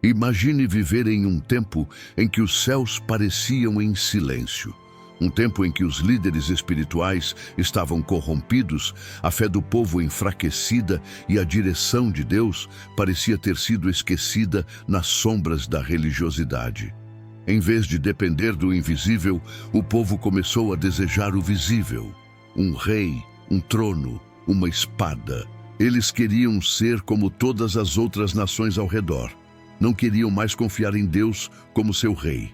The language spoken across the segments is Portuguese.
Imagine viver em um tempo em que os céus pareciam em silêncio. Um tempo em que os líderes espirituais estavam corrompidos, a fé do povo enfraquecida e a direção de Deus parecia ter sido esquecida nas sombras da religiosidade. Em vez de depender do invisível, o povo começou a desejar o visível. Um rei, um trono, uma espada. Eles queriam ser como todas as outras nações ao redor. Não queriam mais confiar em Deus como seu rei.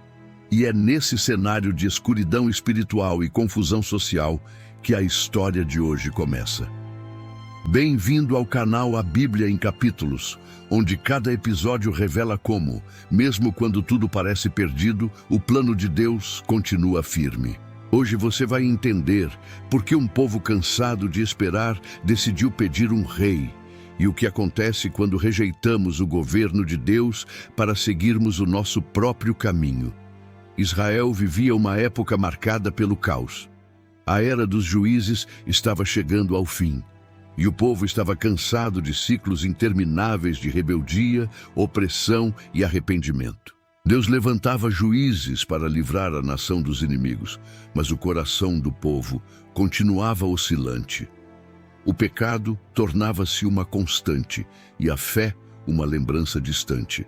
E é nesse cenário de escuridão espiritual e confusão social que a história de hoje começa. Bem-vindo ao canal A Bíblia em Capítulos, onde cada episódio revela como, mesmo quando tudo parece perdido, o plano de Deus continua firme. Hoje você vai entender por que um povo cansado de esperar decidiu pedir um rei, e o que acontece quando rejeitamos o governo de Deus para seguirmos o nosso próprio caminho. Israel vivia uma época marcada pelo caos. A era dos juízes estava chegando ao fim, e o povo estava cansado de ciclos intermináveis de rebeldia, opressão e arrependimento. Deus levantava juízes para livrar a nação dos inimigos, mas o coração do povo continuava oscilante. O pecado tornava-se uma constante e a fé uma lembrança distante.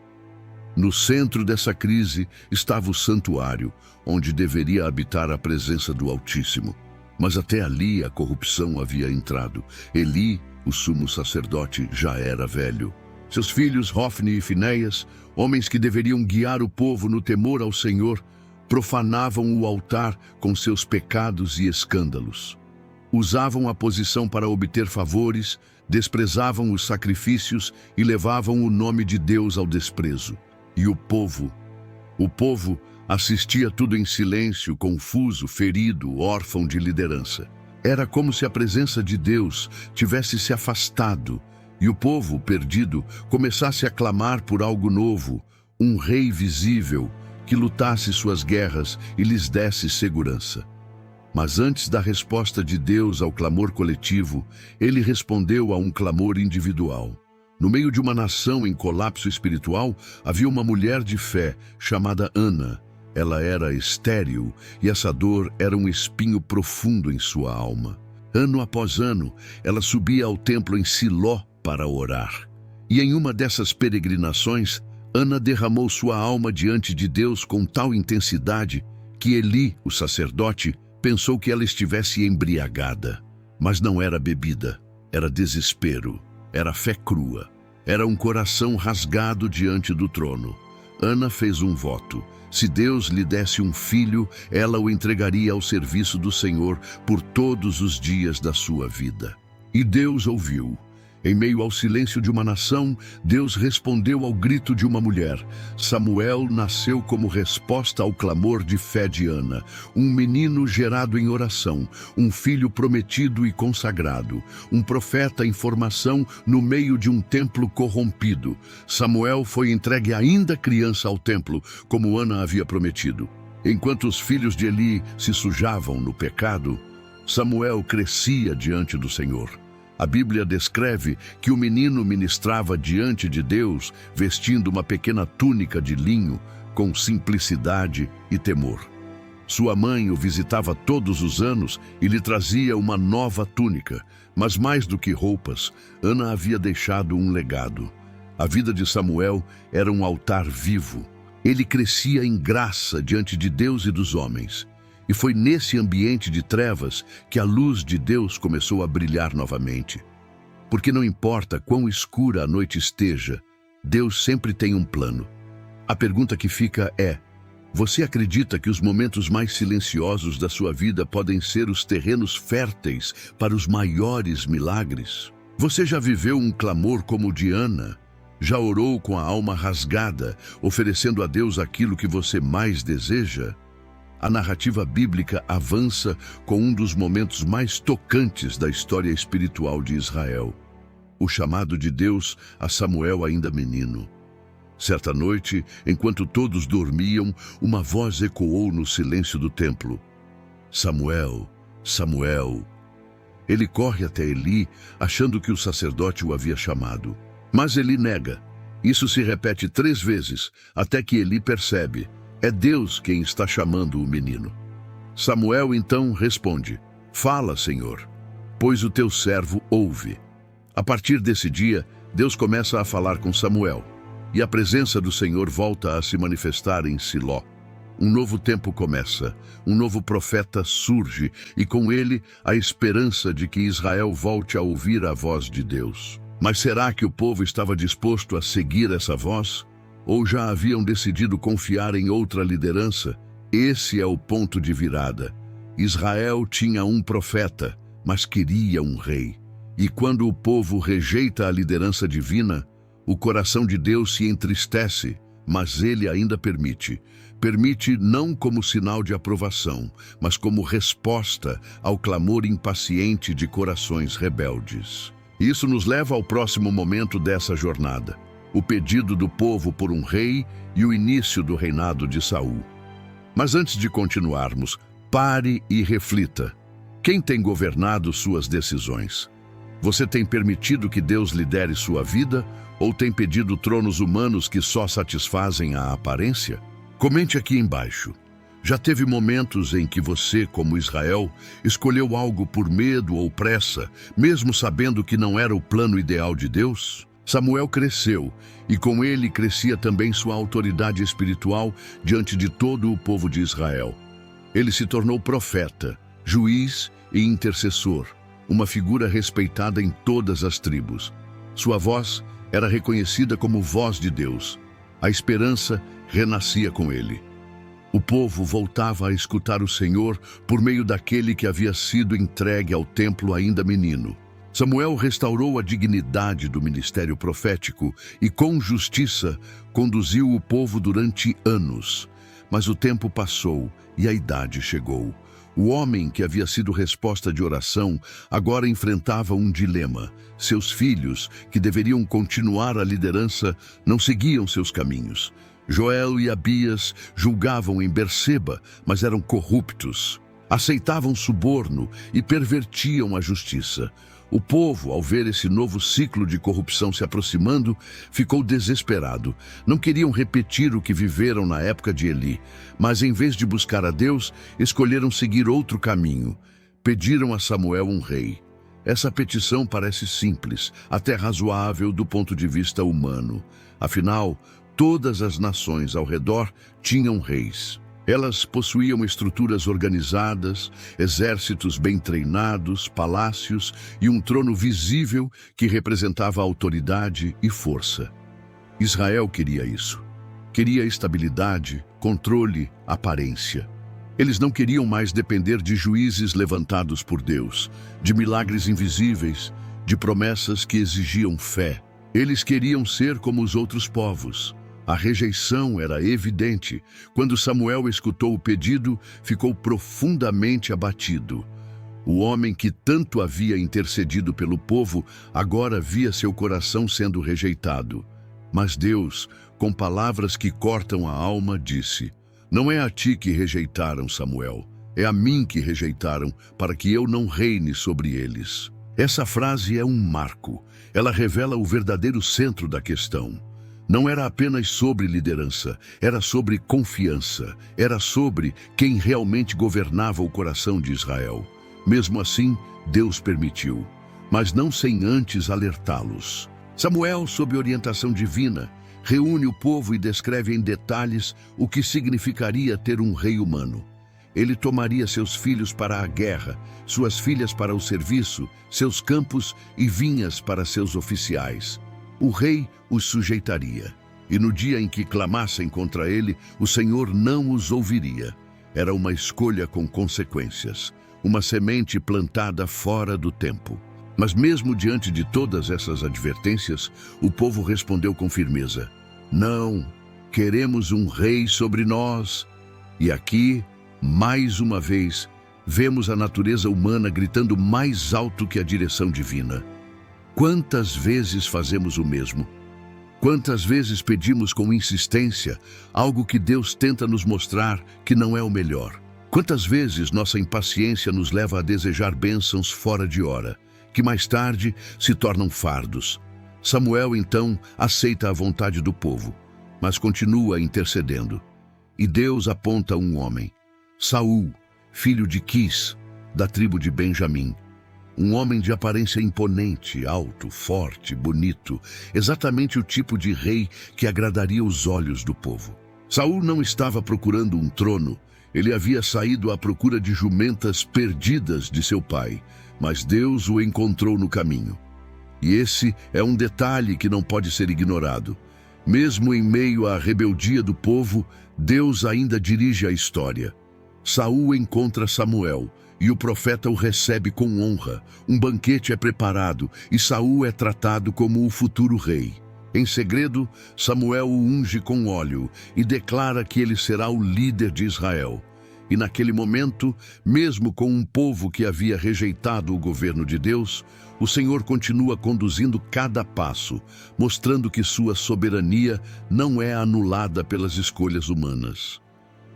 No centro dessa crise estava o santuário, onde deveria habitar a presença do Altíssimo. Mas até ali a corrupção havia entrado. Eli, o sumo sacerdote, já era velho. Seus filhos Hofni e Finéias, homens que deveriam guiar o povo no temor ao Senhor, profanavam o altar com seus pecados e escândalos. Usavam a posição para obter favores, desprezavam os sacrifícios e levavam o nome de Deus ao desprezo. E o povo assistia tudo em silêncio, confuso, ferido, órfão de liderança. Era como se a presença de Deus tivesse se afastado e o povo, perdido, começasse a clamar por algo novo, um rei visível que lutasse suas guerras e lhes desse segurança. Mas antes da resposta de Deus ao clamor coletivo, ele respondeu a um clamor individual. No meio de uma nação em colapso espiritual, havia uma mulher de fé chamada Ana. Ela era estéril e essa dor era um espinho profundo em sua alma. Ano após ano, ela subia ao templo em Siló para orar. E em uma dessas peregrinações, Ana derramou sua alma diante de Deus com tal intensidade que Eli, o sacerdote, pensou que ela estivesse embriagada. Mas não era bebida, era desespero, era fé crua, era um coração rasgado diante do trono. Ana fez um voto. Se Deus lhe desse um filho, ela o entregaria ao serviço do Senhor por todos os dias da sua vida. E Deus ouviu. Em meio ao silêncio de uma nação, Deus respondeu ao grito de uma mulher. Samuel nasceu como resposta ao clamor de fé de Ana, um menino gerado em oração, um filho prometido e consagrado, um profeta em formação no meio de um templo corrompido. Samuel foi entregue ainda criança ao templo, como Ana havia prometido. Enquanto os filhos de Eli se sujavam no pecado, Samuel crescia diante do Senhor. A Bíblia descreve que o menino ministrava diante de Deus, vestindo uma pequena túnica de linho, com simplicidade e temor. Sua mãe o visitava todos os anos e lhe trazia uma nova túnica, mas mais do que roupas, Ana havia deixado um legado. A vida de Samuel era um altar vivo. Ele crescia em graça diante de Deus e dos homens. E foi nesse ambiente de trevas que a luz de Deus começou a brilhar novamente. Porque não importa quão escura a noite esteja, Deus sempre tem um plano. A pergunta que fica é: você acredita que os momentos mais silenciosos da sua vida podem ser os terrenos férteis para os maiores milagres? Você já viveu um clamor como o de Ana? Já orou com a alma rasgada, oferecendo a Deus aquilo que você mais deseja? A narrativa bíblica avança com um dos momentos mais tocantes da história espiritual de Israel. O chamado de Deus a Samuel ainda menino. Certa noite, enquanto todos dormiam, uma voz ecoou no silêncio do templo. Samuel, Samuel. Ele corre até Eli, achando que o sacerdote o havia chamado. Mas Eli nega. Isso se repete 3 vezes, até que Eli percebe: é Deus quem está chamando o menino. Samuel então responde: fala, Senhor, pois o teu servo ouve. A partir desse dia, Deus começa a falar com Samuel, e a presença do Senhor volta a se manifestar em Siló. Um novo tempo começa, um novo profeta surge, e com ele a esperança de que Israel volte a ouvir a voz de Deus. Mas será que o povo estava disposto a seguir essa voz? Ou já haviam decidido confiar em outra liderança? Esse é o ponto de virada. Israel tinha um profeta, mas queria um rei. E quando o povo rejeita a liderança divina, o coração de Deus se entristece, mas ele ainda permite. Permite não como sinal de aprovação, mas como resposta ao clamor impaciente de corações rebeldes. Isso nos leva ao próximo momento dessa jornada: o pedido do povo por um rei e o início do reinado de Saul. Mas antes de continuarmos, pare e reflita. Quem tem governado suas decisões? Você tem permitido que Deus lidere sua vida ou tem pedido tronos humanos que só satisfazem a aparência? Comente aqui embaixo. Já teve momentos em que você, como Israel, escolheu algo por medo ou pressa, mesmo sabendo que não era o plano ideal de Deus? Samuel cresceu, e com ele crescia também sua autoridade espiritual diante de todo o povo de Israel. Ele se tornou profeta, juiz e intercessor, uma figura respeitada em todas as tribos. Sua voz era reconhecida como voz de Deus. A esperança renascia com ele. O povo voltava a escutar o Senhor por meio daquele que havia sido entregue ao templo ainda menino. Samuel restaurou a dignidade do ministério profético e, com justiça, conduziu o povo durante anos. Mas o tempo passou e a idade chegou. O homem que havia sido resposta de oração agora enfrentava um dilema. Seus filhos, que deveriam continuar a liderança, não seguiam seus caminhos. Joel e Abias julgavam em Berseba, mas eram corruptos. Aceitavam suborno e pervertiam a justiça. O povo, ao ver esse novo ciclo de corrupção se aproximando, ficou desesperado. Não queriam repetir o que viveram na época de Eli, mas em vez de buscar a Deus, escolheram seguir outro caminho. Pediram a Samuel um rei. Essa petição parece simples, até razoável do ponto de vista humano. Afinal, todas as nações ao redor tinham reis. Elas possuíam estruturas organizadas, exércitos bem treinados, palácios e um trono visível que representava autoridade e força. Israel queria isso. Queria estabilidade, controle, aparência. Eles não queriam mais depender de juízes levantados por Deus, de milagres invisíveis, de promessas que exigiam fé. Eles queriam ser como os outros povos. A rejeição era evidente. Quando Samuel escutou o pedido, ficou profundamente abatido. O homem que tanto havia intercedido pelo povo, agora via seu coração sendo rejeitado. Mas Deus, com palavras que cortam a alma, disse: não é a ti que rejeitaram, Samuel, é a mim que rejeitaram, para que eu não reine sobre eles. Essa frase é um marco. Ela revela o verdadeiro centro da questão. Não era apenas sobre liderança, era sobre confiança, era sobre quem realmente governava o coração de Israel. Mesmo assim, Deus permitiu, mas não sem antes alertá-los. Samuel, sob orientação divina, reúne o povo e descreve em detalhes o que significaria ter um rei humano. Ele tomaria seus filhos para a guerra, suas filhas para o serviço, seus campos e vinhas para seus oficiais. O rei os sujeitaria, e no dia em que clamassem contra ele, o Senhor não os ouviria. Era uma escolha com consequências, uma semente plantada fora do tempo. Mas mesmo diante de todas essas advertências, o povo respondeu com firmeza: não, queremos um rei sobre nós. E aqui, mais uma vez, vemos a natureza humana gritando mais alto que a direção divina. Quantas vezes fazemos o mesmo? Quantas vezes pedimos com insistência algo que Deus tenta nos mostrar que não é o melhor? Quantas vezes nossa impaciência nos leva a desejar bênçãos fora de hora, que mais tarde se tornam fardos? Samuel, então, aceita a vontade do povo, mas continua intercedendo. E Deus aponta um homem, Saul, filho de Quis, da tribo de Benjamim. Um homem de aparência imponente, alto, forte, bonito, exatamente o tipo de rei que agradaria os olhos do povo. Saul não estava procurando um trono, ele havia saído à procura de jumentas perdidas de seu pai, mas Deus o encontrou no caminho. E esse é um detalhe que não pode ser ignorado. Mesmo em meio à rebeldia do povo, Deus ainda dirige a história. Saul encontra Samuel, e o profeta o recebe com honra. Um banquete é preparado e Saul é tratado como o futuro rei. Em segredo, Samuel o unge com óleo e declara que ele será o líder de Israel. E naquele momento, mesmo com um povo que havia rejeitado o governo de Deus, o Senhor continua conduzindo cada passo, mostrando que sua soberania não é anulada pelas escolhas humanas.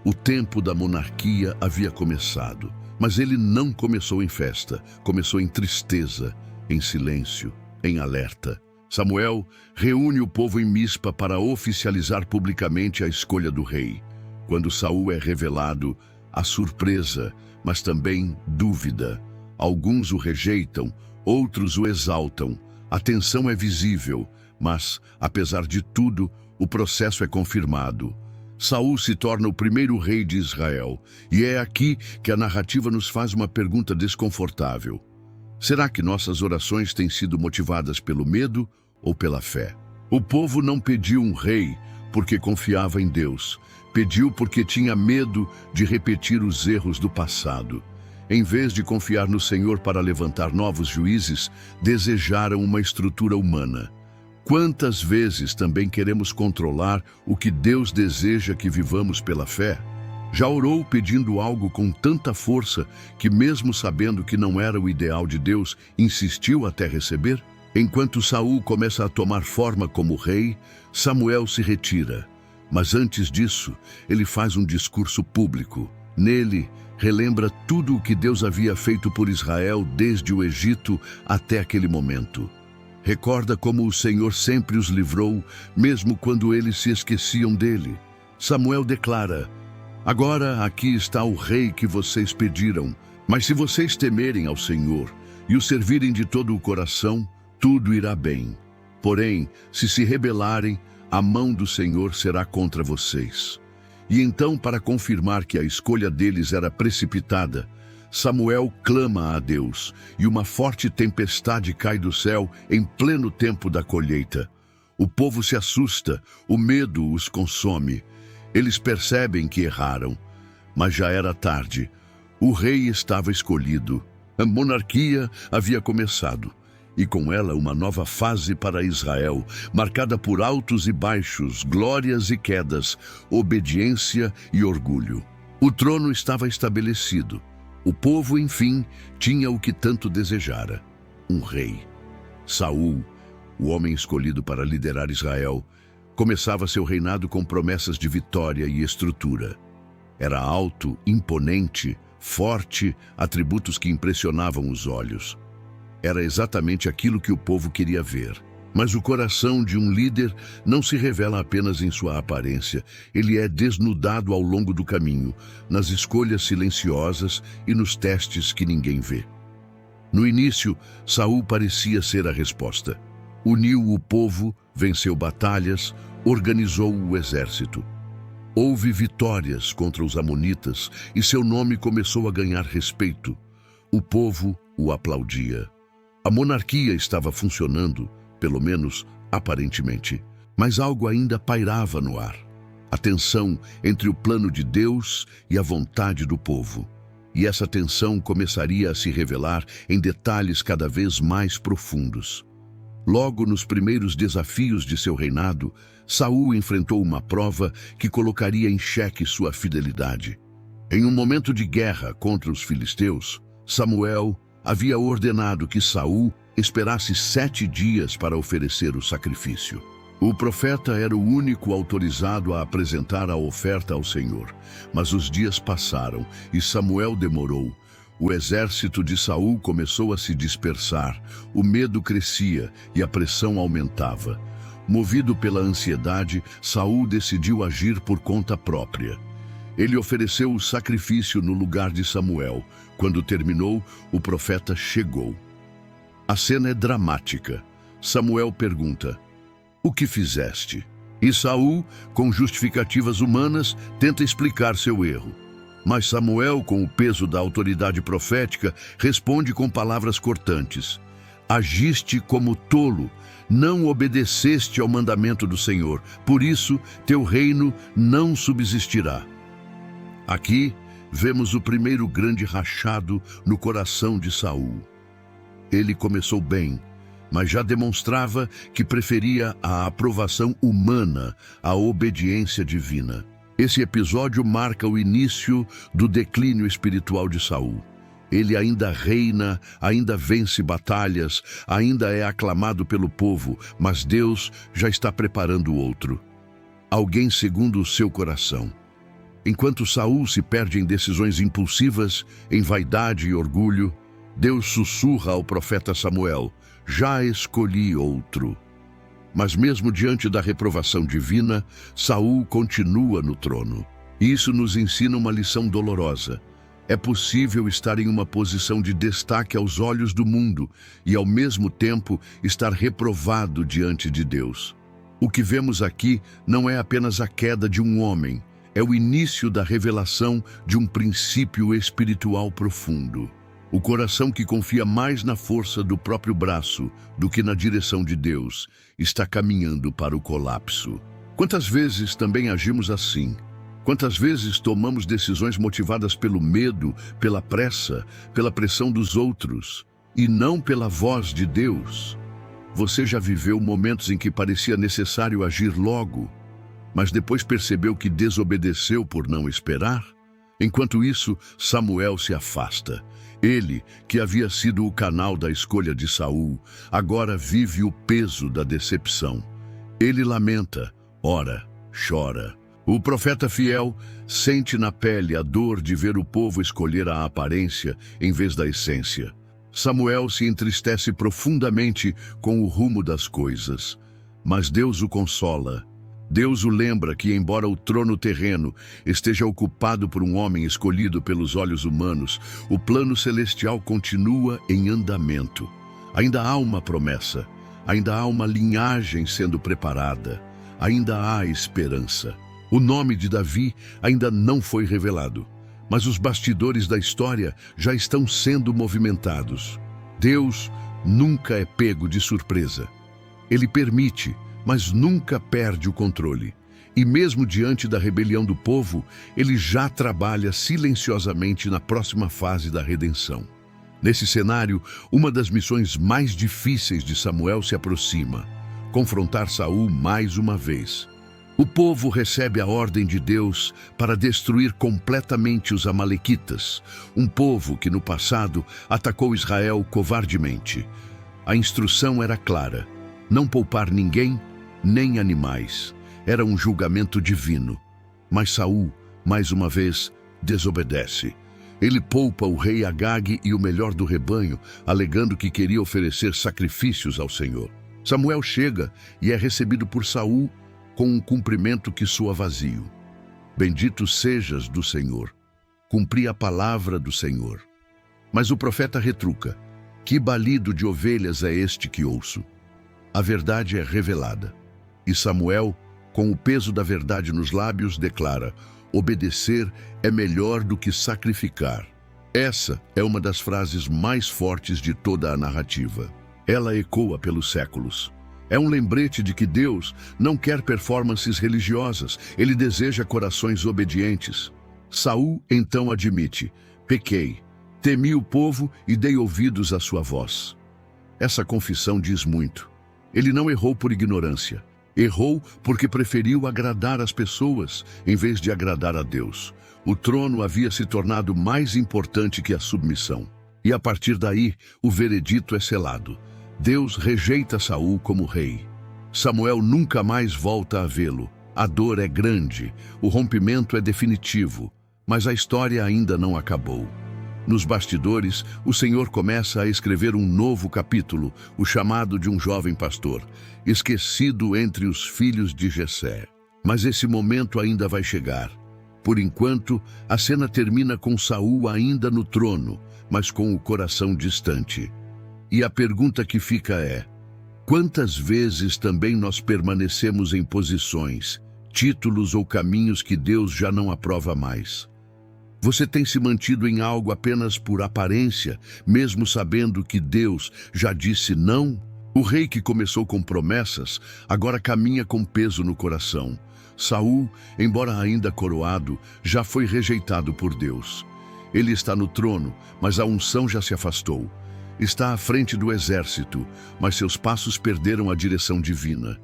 O tempo da monarquia havia começado. Mas ele não começou em festa, começou em tristeza, em silêncio, em alerta. Samuel reúne o povo em Mispa para oficializar publicamente a escolha do rei. Quando Saul é revelado, há surpresa, mas também dúvida. Alguns o rejeitam, outros o exaltam. A tensão é visível, mas, apesar de tudo, o processo é confirmado. Saul se torna o primeiro rei de Israel, e é aqui que a narrativa nos faz uma pergunta desconfortável. Será que nossas orações têm sido motivadas pelo medo ou pela fé? O povo não pediu um rei porque confiava em Deus, pediu porque tinha medo de repetir os erros do passado. Em vez de confiar no Senhor para levantar novos juízes, desejaram uma estrutura humana. Quantas vezes também queremos controlar o que Deus deseja que vivamos pela fé? Já orou pedindo algo com tanta força que, mesmo sabendo que não era o ideal de Deus, insistiu até receber? Enquanto Saul começa a tomar forma como rei, Samuel se retira. Mas antes disso, ele faz um discurso público. Nele, relembra tudo o que Deus havia feito por Israel desde o Egito até aquele momento. Recorda como o Senhor sempre os livrou, mesmo quando eles se esqueciam dele. Samuel declara: agora aqui está o rei que vocês pediram, mas se vocês temerem ao Senhor e o servirem de todo o coração, tudo irá bem. Porém, se rebelarem, a mão do Senhor será contra vocês. E então, para confirmar que a escolha deles era precipitada, Samuel clama a Deus, e uma forte tempestade cai do céu em pleno tempo da colheita. O povo se assusta, o medo os consome. Eles percebem que erraram, mas já era tarde. O rei estava escolhido. A monarquia havia começado, e com ela uma nova fase para Israel, marcada por altos e baixos, glórias e quedas, obediência e orgulho. O trono estava estabelecido. O povo, enfim, tinha o que tanto desejara: um rei. Saul, o homem escolhido para liderar Israel, começava seu reinado com promessas de vitória e estrutura. Era alto, imponente, forte, atributos que impressionavam os olhos. Era exatamente aquilo que o povo queria ver. Mas o coração de um líder não se revela apenas em sua aparência, ele é desnudado ao longo do caminho, nas escolhas silenciosas e nos testes que ninguém vê. No início, Saul parecia ser a resposta. Uniu o povo, venceu batalhas, organizou o exército. Houve vitórias contra os amonitas e seu nome começou a ganhar respeito. O povo o aplaudia. A monarquia estava funcionando, pelo menos aparentemente, mas algo ainda pairava no ar. A tensão entre o plano de Deus e a vontade do povo. E essa tensão começaria a se revelar em detalhes cada vez mais profundos. Logo nos primeiros desafios de seu reinado, Saul enfrentou uma prova que colocaria em xeque sua fidelidade. Em um momento de guerra contra os filisteus, Samuel havia ordenado que Saul esperasse 7 dias para oferecer o sacrifício. O profeta era o único autorizado a apresentar a oferta ao Senhor, mas os dias passaram e Samuel demorou. O exército de Saul começou a se dispersar, o medo crescia e a pressão aumentava. Movido pela ansiedade, Saul decidiu agir por conta própria. Ele ofereceu o sacrifício no lugar de Samuel. Quando terminou, o profeta chegou. A cena é dramática. Samuel pergunta: "O que fizeste?" E Saul, com justificativas humanas, tenta explicar seu erro. Mas Samuel, com o peso da autoridade profética, responde com palavras cortantes: "Agiste como tolo, não obedeceste ao mandamento do Senhor, por isso teu reino não subsistirá." Aqui vemos o primeiro grande rachado no coração de Saul. Ele começou bem, mas já demonstrava que preferia a aprovação humana à obediência divina. Esse episódio marca o início do declínio espiritual de Saul. Ele ainda reina, ainda vence batalhas, ainda é aclamado pelo povo, mas Deus já está preparando outro. Alguém segundo o seu coração. Enquanto Saul se perde em decisões impulsivas, em vaidade e orgulho, Deus sussurra ao profeta Samuel: "Já escolhi outro." Mas mesmo diante da reprovação divina, Saul continua no trono. Isso nos ensina uma lição dolorosa. É possível estar em uma posição de destaque aos olhos do mundo e, ao mesmo tempo, estar reprovado diante de Deus. O que vemos aqui não é apenas a queda de um homem, é o início da revelação de um princípio espiritual profundo. O coração que confia mais na força do próprio braço do que na direção de Deus está caminhando para o colapso. Quantas vezes também agimos assim? Quantas vezes tomamos decisões motivadas pelo medo, pela pressa, pela pressão dos outros, e não pela voz de Deus? Você já viveu momentos em que parecia necessário agir logo, mas depois percebeu que desobedeceu por não esperar? Enquanto isso, Samuel se afasta. Ele, que havia sido o canal da escolha de Saul, agora vive o peso da decepção. Ele lamenta, ora, chora. O profeta fiel sente na pele a dor de ver o povo escolher a aparência em vez da essência. Samuel se entristece profundamente com o rumo das coisas, mas Deus o consola. Deus o lembra que, embora o trono terreno esteja ocupado por um homem escolhido pelos olhos humanos, o plano celestial continua em andamento. Ainda há uma promessa, ainda há uma linhagem sendo preparada, ainda há esperança. O nome de Davi ainda não foi revelado, mas os bastidores da história já estão sendo movimentados. Deus nunca é pego de surpresa. Ele permite, mas nunca perde o controle. E mesmo diante da rebelião do povo, ele já trabalha silenciosamente na próxima fase da redenção. Nesse cenário, uma das missões mais difíceis de Samuel se aproxima: confrontar Saul mais uma vez. O povo recebe a ordem de Deus para destruir completamente os amalequitas, um povo que no passado atacou Israel covardemente. A instrução era clara: não poupar ninguém, nem animais. Era um julgamento divino. Mas Saul, mais uma vez, desobedece. Ele poupa o rei Agag e o melhor do rebanho, alegando que queria oferecer sacrifícios ao Senhor. Samuel chega e é recebido por Saul com um cumprimento que soa vazio. Bendito sejas do Senhor. Cumpri a palavra do Senhor. Mas o profeta retruca: que balido de ovelhas é este que ouço? A verdade é revelada. E Samuel, com o peso da verdade nos lábios, declara: obedecer é melhor do que sacrificar. Essa é uma das frases mais fortes de toda a narrativa. Ela ecoa pelos séculos. É um lembrete de que Deus não quer performances religiosas, ele deseja corações obedientes. Saul então admite: pequei, temi o povo e dei ouvidos à sua voz. Essa confissão diz muito. Ele não errou por ignorância. Errou porque preferiu agradar as pessoas em vez de agradar a Deus. O trono havia se tornado mais importante que a submissão. E a partir daí, o veredito é selado. Deus rejeita Saul como rei. Samuel nunca mais volta a vê-lo. A dor é grande, o rompimento é definitivo, mas a história ainda não acabou. Nos bastidores, o Senhor começa a escrever um novo capítulo, o chamado de um jovem pastor, esquecido entre os filhos de Jessé. Mas esse momento ainda vai chegar. Por enquanto, a cena termina com Saul ainda no trono, mas com o coração distante. E a pergunta que fica é: quantas vezes também nós permanecemos em posições, títulos ou caminhos que Deus já não aprova mais? Você tem se mantido em algo apenas por aparência, mesmo sabendo que Deus já disse não? O rei que começou com promessas, agora caminha com peso no coração. Saul, embora ainda coroado, já foi rejeitado por Deus. Ele está no trono, mas a unção já se afastou. Está à frente do exército, mas seus passos perderam a direção divina.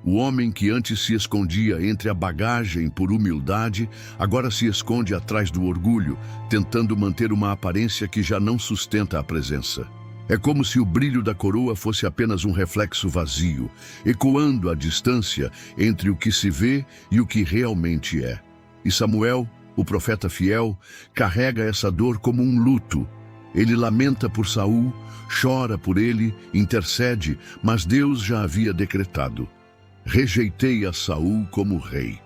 O homem que antes se escondia entre a bagagem por humildade, agora se esconde atrás do orgulho, tentando manter uma aparência que já não sustenta a presença. É como se o brilho da coroa fosse apenas um reflexo vazio, ecoando a distância entre o que se vê e o que realmente é. E Samuel, o profeta fiel, carrega essa dor como um luto. Ele lamenta por Saul, chora por ele, intercede, mas Deus já havia decretado: rejeitei a Saul como rei.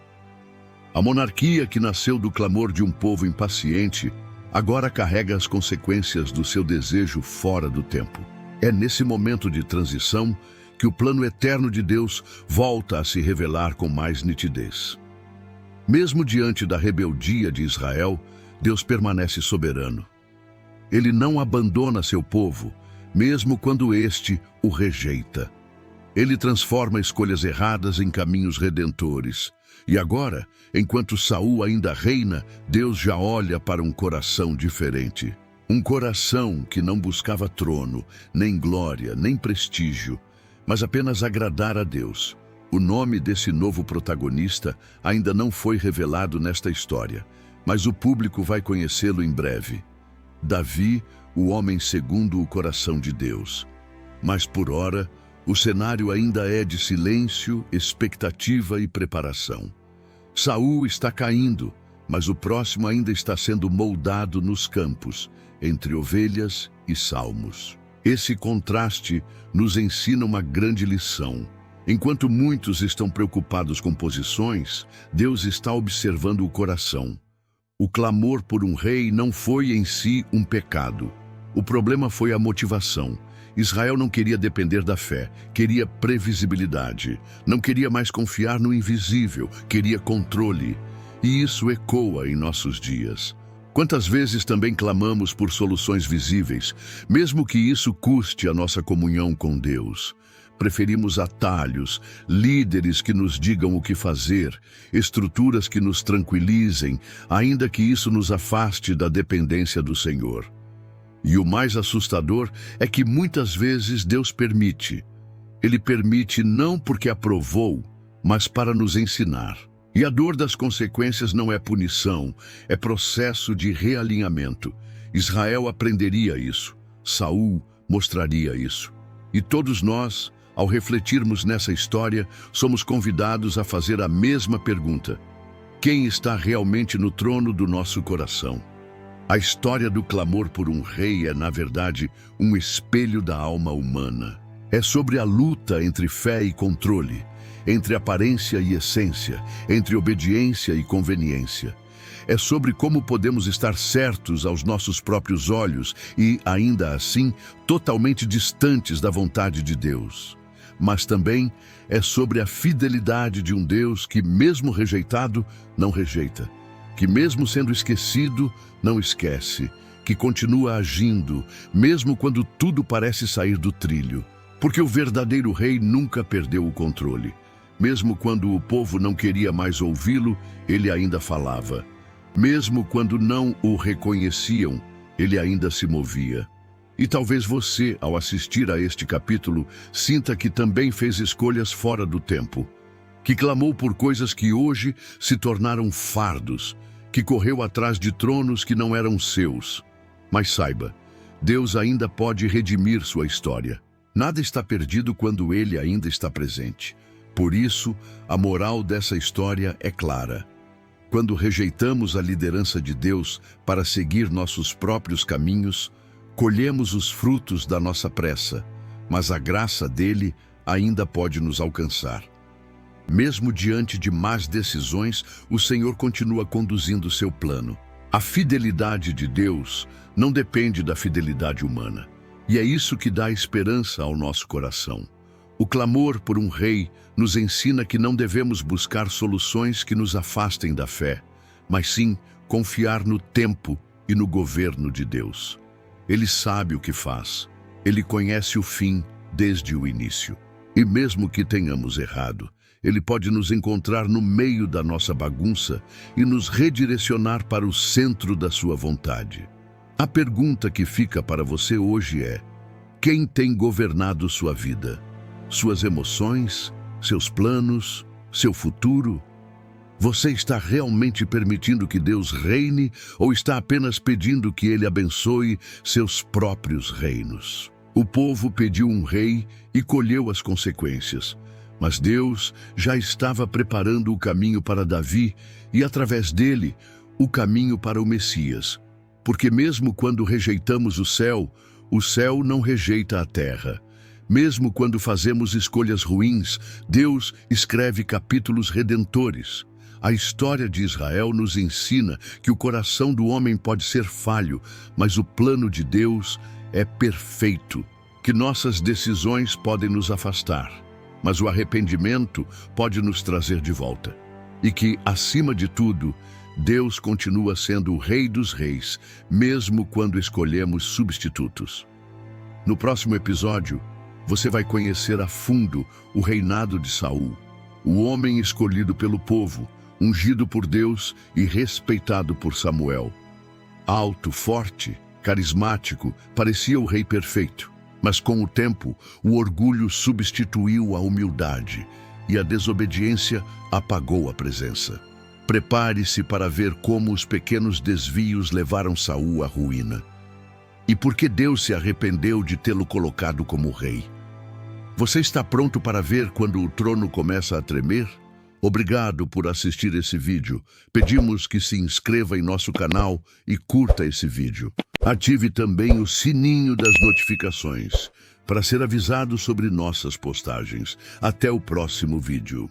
A monarquia que nasceu do clamor de um povo impaciente, agora carrega as consequências do seu desejo fora do tempo. É nesse momento de transição que o plano eterno de Deus volta a se revelar com mais nitidez. Mesmo diante da rebeldia de Israel, Deus permanece soberano. Ele não abandona seu povo, mesmo quando este o rejeita. Ele transforma escolhas erradas em caminhos redentores. E agora, enquanto Saul ainda reina, Deus já olha para um coração diferente. Um coração que não buscava trono, nem glória, nem prestígio, mas apenas agradar a Deus. O nome desse novo protagonista ainda não foi revelado nesta história, mas o público vai conhecê-lo em breve. Davi, o homem segundo o coração de Deus. Mas por ora, o cenário ainda é de silêncio, expectativa e preparação. Saul está caindo, mas o próximo ainda está sendo moldado nos campos, entre ovelhas e salmos. Esse contraste nos ensina uma grande lição. Enquanto muitos estão preocupados com posições, Deus está observando o coração. O clamor por um rei não foi em si um pecado. O problema foi a motivação. Israel não queria depender da fé, queria previsibilidade. Não queria mais confiar no invisível, queria controle. E isso ecoa em nossos dias. Quantas vezes também clamamos por soluções visíveis, mesmo que isso custe a nossa comunhão com Deus. Preferimos atalhos, líderes que nos digam o que fazer, estruturas que nos tranquilizem, ainda que isso nos afaste da dependência do Senhor. E o mais assustador é que muitas vezes Deus permite. Ele permite não porque aprovou, mas para nos ensinar. E a dor das consequências não é punição, é processo de realinhamento. Israel aprenderia isso, Saul mostraria isso. E todos nós, ao refletirmos nessa história, somos convidados a fazer a mesma pergunta: quem está realmente no trono do nosso coração? A história do clamor por um rei é, na verdade, um espelho da alma humana. É sobre a luta entre fé e controle, entre aparência e essência, entre obediência e conveniência. É sobre como podemos estar certos aos nossos próprios olhos e, ainda assim, totalmente distantes da vontade de Deus. Mas também é sobre a fidelidade de um Deus que, mesmo rejeitado, não rejeita. Que mesmo sendo esquecido, não esquece, que continua agindo, mesmo quando tudo parece sair do trilho. Porque o verdadeiro rei nunca perdeu o controle. Mesmo quando o povo não queria mais ouvi-lo, ele ainda falava. Mesmo quando não o reconheciam, ele ainda se movia. E talvez você, ao assistir a este capítulo, sinta que também fez escolhas fora do tempo. Que clamou por coisas que hoje se tornaram fardos, que correu atrás de tronos que não eram seus. Mas saiba, Deus ainda pode redimir sua história. Nada está perdido quando Ele ainda está presente. Por isso, a moral dessa história é clara. Quando rejeitamos a liderança de Deus para seguir nossos próprios caminhos, colhemos os frutos da nossa pressa, mas a graça dele ainda pode nos alcançar. Mesmo diante de más decisões, o Senhor continua conduzindo seu plano. A fidelidade de Deus não depende da fidelidade humana, e é isso que dá esperança ao nosso coração. O clamor por um rei nos ensina que não devemos buscar soluções que nos afastem da fé, mas sim confiar no tempo e no governo de Deus. Ele sabe o que faz. Ele conhece o fim desde o início. E mesmo que tenhamos errado, Ele pode nos encontrar no meio da nossa bagunça e nos redirecionar para o centro da sua vontade. A pergunta que fica para você hoje é: quem tem governado sua vida? Suas emoções, seus planos, seu futuro? Você está realmente permitindo que Deus reine ou está apenas pedindo que Ele abençoe seus próprios reinos? O povo pediu um rei e colheu as consequências, mas Deus já estava preparando o caminho para Davi e, através dele, o caminho para o Messias. Porque mesmo quando rejeitamos o céu não rejeita a terra. Mesmo quando fazemos escolhas ruins, Deus escreve capítulos redentores. A história de Israel nos ensina que o coração do homem pode ser falho, mas o plano de Deus é perfeito, que nossas decisões podem nos afastar, mas o arrependimento pode nos trazer de volta. E que, acima de tudo, Deus continua sendo o Rei dos Reis, mesmo quando escolhemos substitutos. No próximo episódio, você vai conhecer a fundo o reinado de Saul, o homem escolhido pelo povo, ungido por Deus e respeitado por Samuel. Alto, forte, carismático, parecia o rei perfeito. Mas com o tempo, o orgulho substituiu a humildade e a desobediência apagou a presença. Prepare-se para ver como os pequenos desvios levaram Saul à ruína. E por que Deus se arrependeu de tê-lo colocado como rei? Você está pronto para ver quando o trono começa a tremer? Obrigado por assistir esse vídeo. Pedimos que se inscreva em nosso canal e curta esse vídeo. Ative também o sininho das notificações para ser avisado sobre nossas postagens. Até o próximo vídeo.